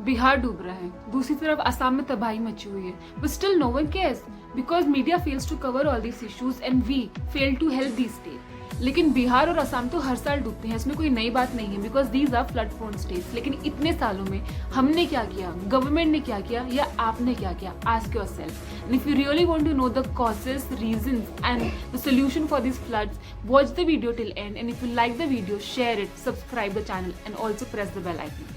बिहार डूब रहा है, दूसरी तरफ असम में तबाही मची हुई है, but still no one cares because media fails to cover all these issues and we fail to help these states. लेकिन बिहार और असम तो हर साल डूबते हैं, इसमें कोई नई बात नहीं है because these are flood prone states. लेकिन इतने सालों में हमने क्या किया, गवर्नमेंट ने क्या किया या आपने क्या किया? Ask yourself. And if you really want to know the causes, reasons and the solution for this floods, watch the video till end and if you like the video, share it, subscribe the channel and also press the bell icon.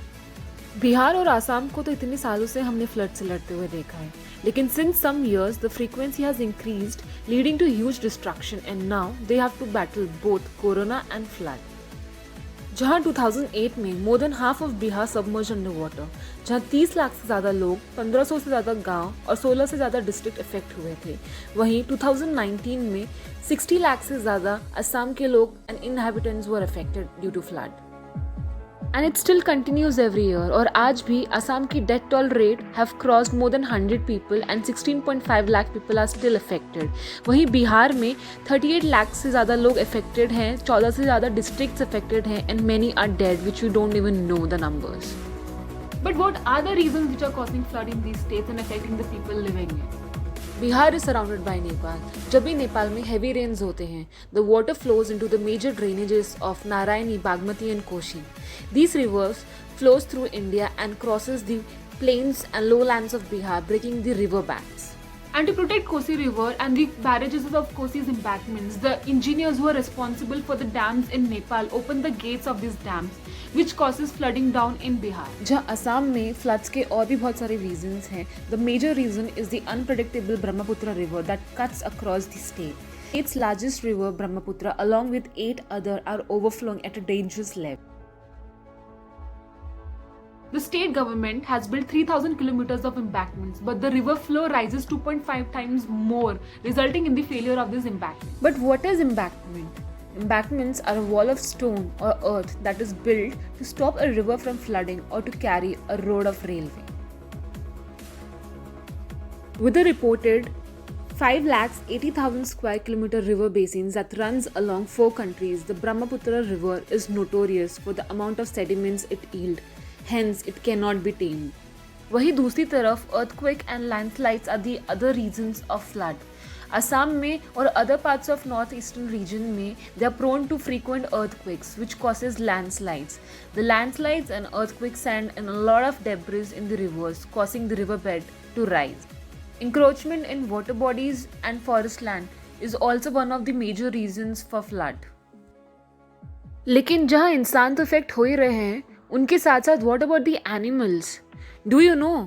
Bihar और आसाम को तो इतने सालों से हमने flood से लड़ते हुए देखा है, लेकिन since some years the frequency has increased leading to huge destruction and now they have to battle both corona and flood. जहां 2008 में more than half of Bihar submerged under water, जहां 30 लाख से ज़्यादा लोग, 1500 से ज़्यादा गांव और 16 से ज़्यादा डिस्ट्रिक्ट इफेक्ट हुए थे, वहीं 2019 में 60 लाख से ज़्यादा असम के लोग and inhabitants were affected due to flood. And it still continues every year और आज भी असम की death toll rate have crossed more than 100 people and 16.5 lakh people are still affected। वहीं बिहार में 38 लाख से ज़्यादा लोग affected हैं, 14 से ज़्यादा districts affected हैं and many are dead which we don't even know the numbers। But what are the reasons which are causing flood in these states and affecting the people living in? Bihar is surrounded by Nepal. जब भी नेपाल में heavy rains होते हैं, the water flows into the major drainages of Narayani, Bagmati and Koshi. These rivers flows through India and crosses the plains and lowlands of Bihar, breaking the river banks. And to protect Kosi River and the barrages of Kosi's embankments, the engineers who are responsible for the dams in Nepal opened the gates of these dams, which causes flooding down in Bihar. जहाँ असम में floods के और भी बहुत सारे reasons हैं. The major reason is the unpredictable Brahmaputra River that cuts across the state. Its largest river, Brahmaputra, along with 8 other, are overflowing at a dangerous level. The state government has built 3,000 kilometers of embankments, but the river flow rises 2.5 times more, resulting in the failure of this embankment. But what is embankment? Embankments are a wall of stone or earth that is built to stop a river from flooding or to carry a road of railway. With a reported 5,80,000 square kilometer river basins that runs along 4 countries, the Brahmaputra River is notorious for the amount of sediments it yields. Hence, it cannot be tamed. वहीं दूसरी तरफ earthquake and landslides are the other reasons of flood. Assam में और other parts of northeastern region में they are prone to frequent earthquakes which causes landslides. The landslides and earthquakes send in a lot of debris in the rivers, causing the riverbed to rise. Encroachment in water bodies and forest land is also one of the major reasons for flood. लेकिन जहाँ इंसान तो effect हो ही रहे हैं, उनके साथ साथ what about the animals? Do you know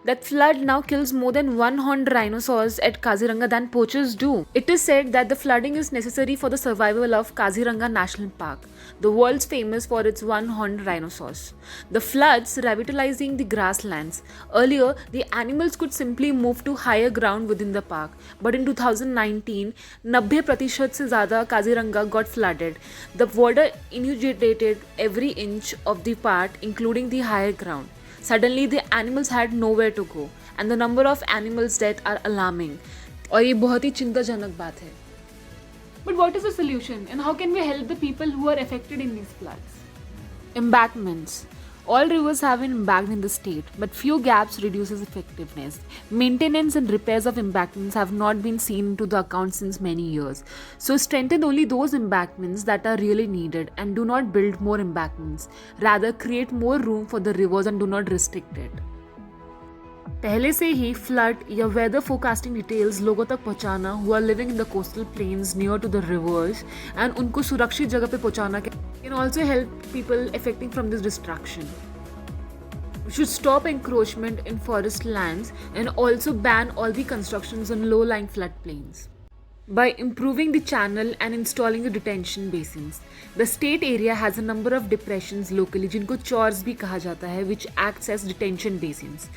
that flood now kills more than one-horned rhinoceros at Kaziranga than poachers do? It is said that the flooding is necessary for the survival of Kaziranga National Park, the world's famous for its one-horned rhinoceros. The floods revitalizing the grasslands. Earlier, the animals could simply move to higher ground within the park, but in 2019, 90% से ज़्यादा Kaziranga got flooded. The water inundated every inch of the part, including the higher ground. Suddenly, the animals had nowhere to go, and the number of animals dead are alarming. और ये बहुत ही चिंताजनक बात है. But what is the solution, and how can we help the people who are affected in these floods? Embankments. All rivers have been embanked in the state, but few gaps reduces effectiveness. Maintenance and repairs of embankments have not been seen into the account since many years. So strengthen only those embankments that are really needed and do not build more embankments. Rather, create more room for the rivers and do not restrict it. पहले से ही flood या weather forecasting details लोगों तक पहुंचाना who are living in the coastal plains near to the rivers and उनको सुरक्षित जगह पे पहुंचाना can also help people affecting from this destruction. We should stop encroachment in forest lands and also ban all the constructions on low-lying floodplains. By improving the channel and installing the detention basins, the state area has a number of depressions locally जिनको chors भी कहा जाता है, which acts as detention basins.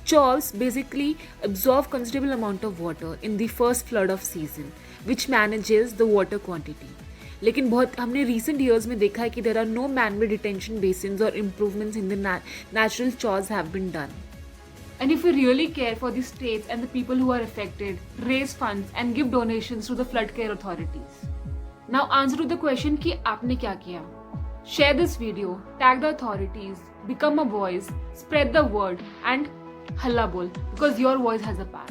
Chors basically absorb considerable amount of water in the first flood of season, which manages the water quantity. लेकिन बहुत हमने recent years में देखा है कि there are no man-made detention basins or improvements in the natural chors have been done. And if we really care for the states and the people who are affected, raise funds and give donations to the flood care authorities. Now answer to the question कि आपने क्या किया? Share this video, tag the authorities, become a voice, spread the word, and halla bol, because your voice has a power.